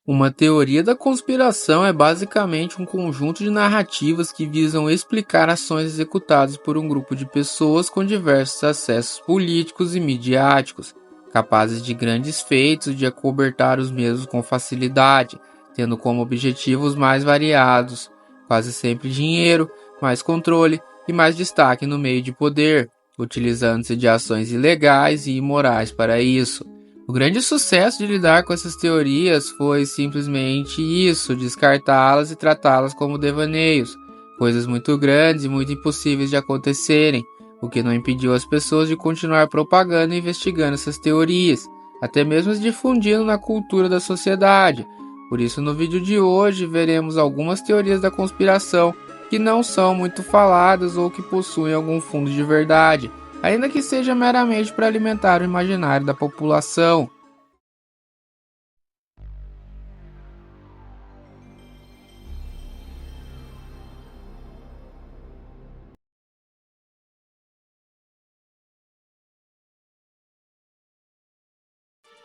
Uma teoria da conspiração é basicamente um conjunto de narrativas que visam explicar ações executadas por um grupo de pessoas com diversos acessos políticos e midiáticos, capazes de grandes feitos de acobertar os mesmos com facilidade, tendo como objetivos mais variados, quase sempre dinheiro, mais controle e mais destaque no meio de poder, utilizando-se de ações ilegais e imorais para isso. O grande sucesso de lidar com essas teorias foi simplesmente isso, descartá-las e tratá-las como devaneios, coisas muito grandes e muito impossíveis de acontecerem, o que não impediu as pessoas de continuar propagando e investigando essas teorias, até mesmo as difundindo na cultura da sociedade. Por isso, no vídeo de hoje, veremos algumas teorias da conspiração que não são muito faladas ou que possuem algum fundo de verdade, ainda que seja meramente para alimentar o imaginário da população.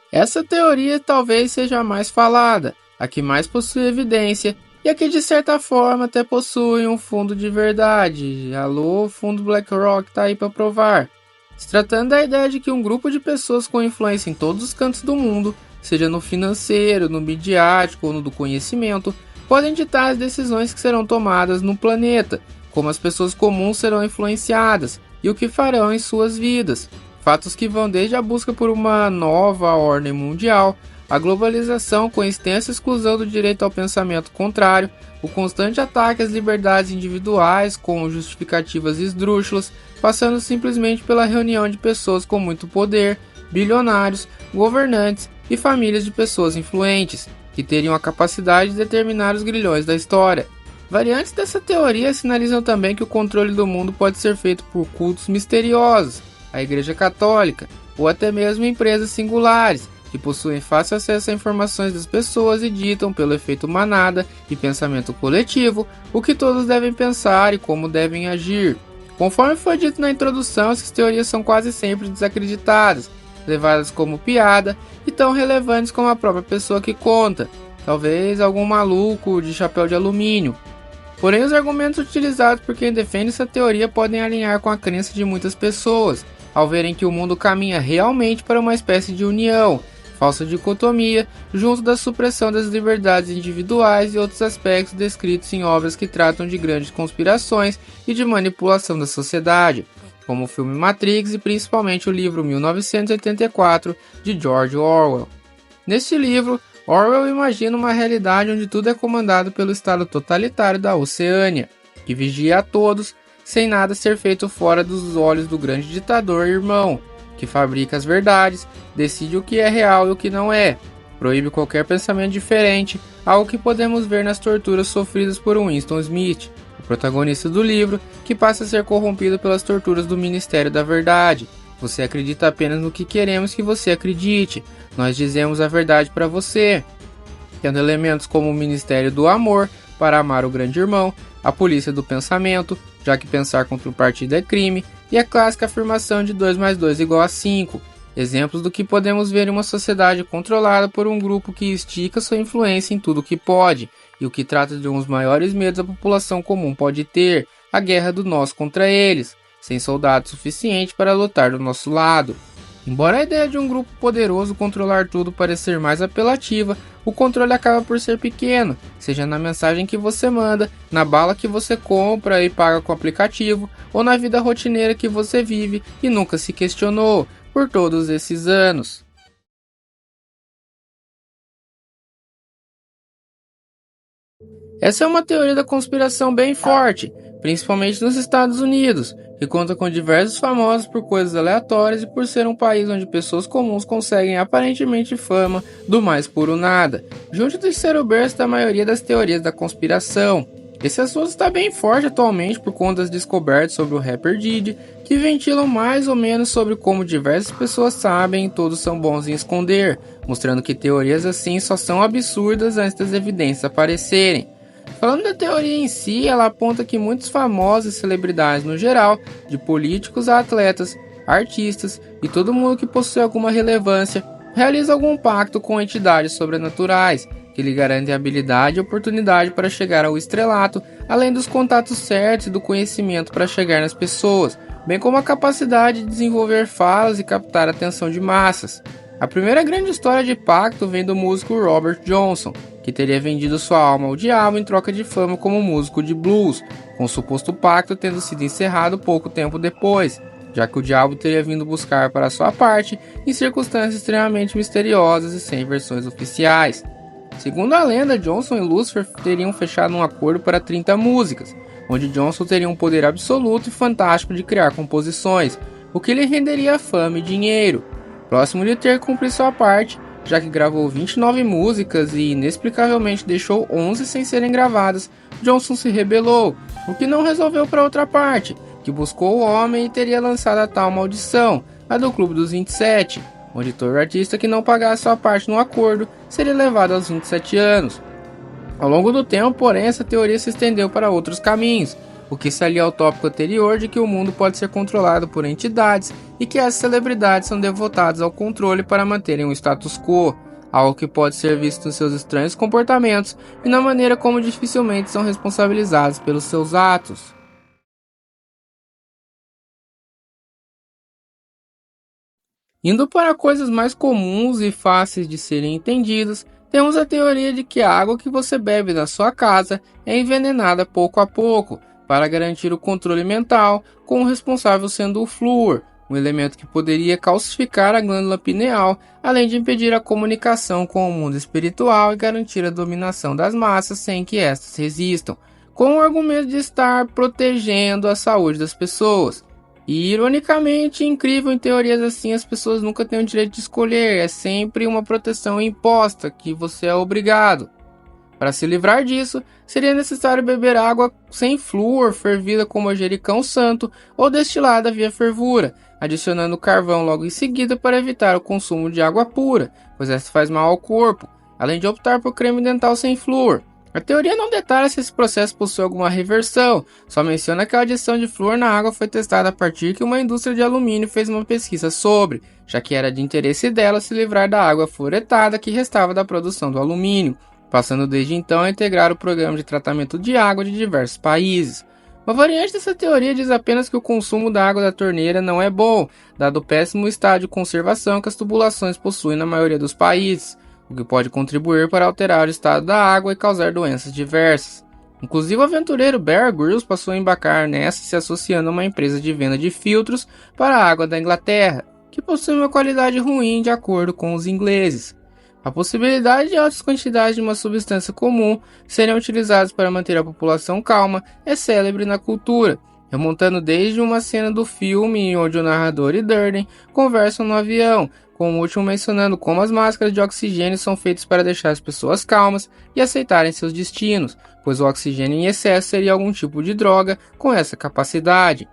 Essa teoria talvez seja a mais falada, a que mais possui evidência e a que de certa forma até possui um fundo de verdade. Alô, fundo BlackRock tá aí para provar. Se tratando da ideia de que um grupo de pessoas com influência em todos os cantos do mundo, seja no financeiro, no midiático ou no do conhecimento, podem ditar as decisões que serão tomadas no planeta, como as pessoas comuns serão influenciadas e o que farão em suas vidas. Fatos que vão desde a busca por uma nova ordem mundial, a globalização com extensa exclusão do direito ao pensamento contrário, o constante ataque às liberdades individuais com justificativas esdrúxulas, passando simplesmente pela reunião de pessoas com muito poder, bilionários, governantes e famílias de pessoas influentes, que teriam a capacidade de determinar os grilhões da história. Variantes dessa teoria sinalizam também que o controle do mundo pode ser feito por cultos misteriosos, a Igreja Católica, ou até mesmo empresas singulares, que possuem fácil acesso a informações das pessoas e ditam, pelo efeito manada e pensamento coletivo, o que todos devem pensar e como devem agir. Conforme foi dito na introdução, essas teorias são quase sempre desacreditadas, levadas como piada e tão relevantes como a própria pessoa que conta, talvez algum maluco de chapéu de alumínio. Porém, os argumentos utilizados por quem defende essa teoria podem alinhar com a crença de muitas pessoas, ao verem que o mundo caminha realmente para uma espécie de união, falsa dicotomia, junto da supressão das liberdades individuais e outros aspectos descritos em obras que tratam de grandes conspirações e de manipulação da sociedade, como o filme Matrix e principalmente o livro 1984 de George Orwell. Neste livro, Orwell imagina uma realidade onde tudo é comandado pelo Estado totalitário da Oceânia, que vigia a todos, sem nada ser feito fora dos olhos do grande ditador irmão, que fabrica as verdades, decide o que é real e o que não é, proíbe qualquer pensamento diferente, algo que podemos ver nas torturas sofridas por Winston Smith, o protagonista do livro, que passa a ser corrompido pelas torturas do Ministério da Verdade. Você acredita apenas no que queremos que você acredite, nós dizemos a verdade para você. Tendo elementos como o Ministério do Amor, para amar o grande irmão, a polícia do pensamento, já que pensar contra o partido é crime, e a clássica afirmação de 2 mais 2 igual a 5, exemplos do que podemos ver em uma sociedade controlada por um grupo que estica sua influência em tudo o que pode, e o que trata de um dos maiores medos a população comum pode ter, a guerra do nós contra eles, sem soldados suficientes para lutar do nosso lado. Embora a ideia de um grupo poderoso controlar tudo parecer mais apelativa, o controle acaba por ser pequeno, seja na mensagem que você manda, na bala que você compra e paga com o aplicativo, ou na vida rotineira que você vive e nunca se questionou, por todos esses anos. Essa é uma teoria da conspiração bem forte, principalmente nos Estados Unidos, que conta com diversos famosos por coisas aleatórias e por ser um país onde pessoas comuns conseguem aparentemente fama do mais puro nada, junto de ser o berço da maioria das teorias da conspiração. Esse assunto está bem forte atualmente por conta das descobertas sobre o rapper Diddy, que ventilam mais ou menos sobre como diversas pessoas sabem e todos são bons em esconder, mostrando que teorias assim só são absurdas antes das evidências aparecerem. Falando da teoria em si, ela aponta que muitos famosos e celebridades no geral, de políticos a atletas, artistas e todo mundo que possui alguma relevância, realiza algum pacto com entidades sobrenaturais, que lhe garantem habilidade e oportunidade para chegar ao estrelato, além dos contatos certos e do conhecimento para chegar nas pessoas, bem como a capacidade de desenvolver falas e captar a atenção de massas. A primeira grande história de pacto vem do músico Robert Johnson, que teria vendido sua alma ao diabo em troca de fama como músico de blues, com o suposto pacto tendo sido encerrado pouco tempo depois, já que o diabo teria vindo buscar para sua parte em circunstâncias extremamente misteriosas e sem versões oficiais. Segundo a lenda, Johnson e Lucifer teriam fechado um acordo para 30 músicas, onde Johnson teria um poder absoluto e fantástico de criar composições, o que lhe renderia fama e dinheiro. Próximo de ter cumprido sua parte, já que gravou 29 músicas e inexplicavelmente deixou 11 sem serem gravadas, Johnson se rebelou, o que não resolveu para outra parte, que buscou o homem e teria lançado a tal maldição, a do Clube dos 27, onde todo artista que não pagasse sua parte no acordo seria levado aos 27 anos. Ao longo do tempo, porém, essa teoria se estendeu para outros caminhos, o que se alia ao tópico anterior de que o mundo pode ser controlado por entidades e que as celebridades são devotadas ao controle para manterem o status quo, algo que pode ser visto nos seus estranhos comportamentos e na maneira como dificilmente são responsabilizados pelos seus atos. Indo para coisas mais comuns e fáceis de serem entendidas, temos a teoria de que a água que você bebe na sua casa é envenenada pouco a pouco, para garantir o controle mental, com o responsável sendo o flúor, um elemento que poderia calcificar a glândula pineal, além de impedir a comunicação com o mundo espiritual e garantir a dominação das massas sem que estas resistam, com o argumento de estar protegendo a saúde das pessoas. E, ironicamente, incrível, em teorias assim as pessoas nunca têm o direito de escolher, é sempre uma proteção imposta, que você é obrigado. Para se livrar disso, seria necessário beber água sem flúor, fervida com manjericão santo ou destilada via fervura, adicionando carvão logo em seguida para evitar o consumo de água pura, pois essa faz mal ao corpo, além de optar por creme dental sem flúor. A teoria não detalha se esse processo possui alguma reversão, só menciona que a adição de flúor na água foi testada a partir que uma indústria de alumínio fez uma pesquisa sobre, já que era de interesse dela se livrar da água fluoretada que restava da produção do alumínio, passando desde então a integrar o programa de tratamento de água de diversos países. Uma variante dessa teoria diz apenas que o consumo da água da torneira não é bom, dado o péssimo estado de conservação que as tubulações possuem na maioria dos países, o que pode contribuir para alterar o estado da água e causar doenças diversas. Inclusive o aventureiro Bear Grylls passou a embarcar nessa se associando a uma empresa de venda de filtros para a água da Inglaterra, que possui uma qualidade ruim de acordo com os ingleses. A possibilidade de altas quantidades de uma substância comum serem utilizadas para manter a população calma é célebre na cultura, remontando desde uma cena do filme onde o narrador e Durden conversam no avião, com o último mencionando como as máscaras de oxigênio são feitas para deixar as pessoas calmas e aceitarem seus destinos, pois o oxigênio em excesso seria algum tipo de droga com essa capacidade.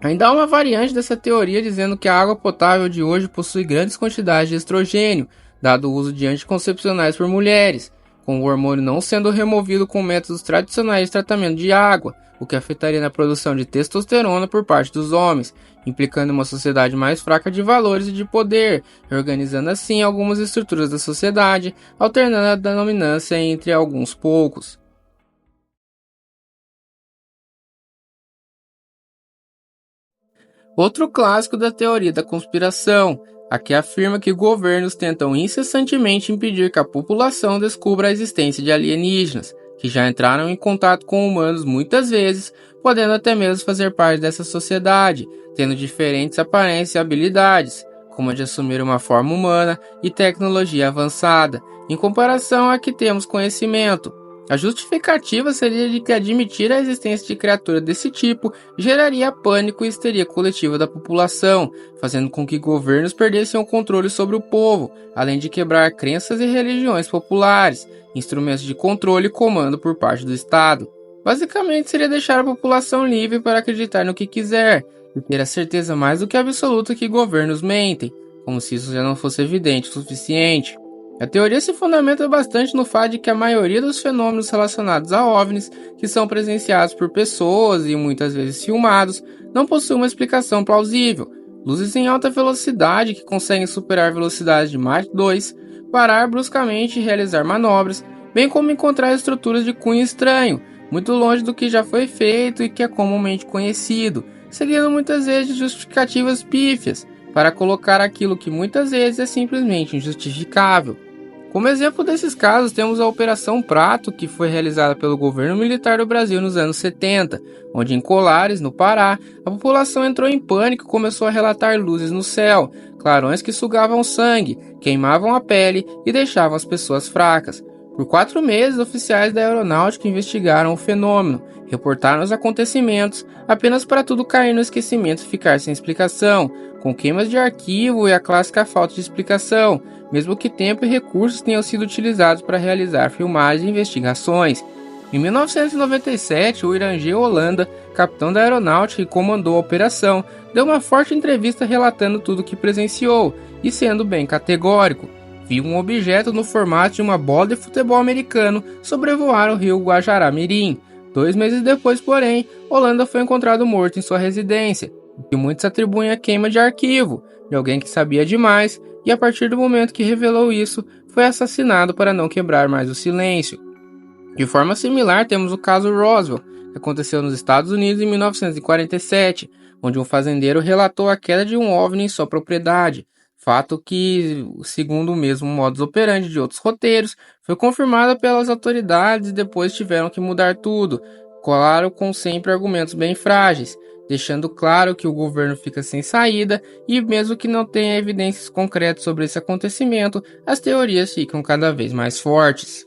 Ainda há uma variante dessa teoria dizendo que a água potável de hoje possui grandes quantidades de estrogênio, dado o uso de anticoncepcionais por mulheres, com o hormônio não sendo removido com métodos tradicionais de tratamento de água, o que afetaria na produção de testosterona por parte dos homens, implicando uma sociedade mais fraca de valores e de poder, reorganizando assim algumas estruturas da sociedade, alternando a dominância entre alguns poucos. Outro clássico da teoria da conspiração, a que afirma que governos tentam incessantemente impedir que a população descubra a existência de alienígenas, que já entraram em contato com humanos muitas vezes, podendo até mesmo fazer parte dessa sociedade, tendo diferentes aparências e habilidades, como a de assumir uma forma humana e tecnologia avançada, em comparação a que temos conhecimento. A justificativa seria de que admitir a existência de criaturas desse tipo geraria pânico e histeria coletiva da população, fazendo com que governos perdessem o controle sobre o povo, além de quebrar crenças e religiões populares, instrumentos de controle e comando por parte do Estado. Basicamente seria deixar a população livre para acreditar no que quiser, e ter a certeza mais do que absoluta que governos mentem, como se isso já não fosse evidente o suficiente. A teoria se fundamenta bastante no fato de que a maioria dos fenômenos relacionados a OVNIs, que são presenciados por pessoas e muitas vezes filmados, não possuem uma explicação plausível. Luzes em alta velocidade, que conseguem superar velocidades de Mach 2, parar bruscamente e realizar manobras, bem como encontrar estruturas de cunho estranho, muito longe do que já foi feito e que é comumente conhecido, seguindo muitas vezes justificativas pífias, para colocar aquilo que muitas vezes é simplesmente injustificável. Como exemplo desses casos, temos a Operação Prato, que foi realizada pelo governo militar do Brasil nos anos 70, onde em Colares, no Pará, a população entrou em pânico e começou a relatar luzes no céu, clarões que sugavam sangue, queimavam a pele e deixavam as pessoas fracas. Por 4 meses, oficiais da aeronáutica investigaram o fenômeno, reportaram os acontecimentos, apenas para tudo cair no esquecimento e ficar sem explicação, com queimas de arquivo e a clássica falta de explicação, mesmo que tempo e recursos tenham sido utilizados para realizar filmagens e investigações. Em 1997, o Irangê Holanda, capitão da aeronáutica que comandou a operação, deu uma forte entrevista relatando tudo o que presenciou e sendo bem categórico. Viu um objeto no formato de uma bola de futebol americano sobrevoar o rio Guajará-Mirim. 2 meses depois, porém, Holanda foi encontrado morto em sua residência, o que muitos atribuem à queima de arquivo, de alguém que sabia demais, e a partir do momento que revelou isso, foi assassinado para não quebrar mais o silêncio. De forma similar, temos o caso Roswell, que aconteceu nos Estados Unidos em 1947, onde um fazendeiro relatou a queda de um OVNI em sua propriedade, fato que, segundo o mesmo modus operandi de outros roteiros, foi confirmado pelas autoridades e depois tiveram que mudar tudo, claro, com sempre argumentos bem frágeis, deixando claro que o governo fica sem saída e mesmo que não tenha evidências concretas sobre esse acontecimento, as teorias ficam cada vez mais fortes.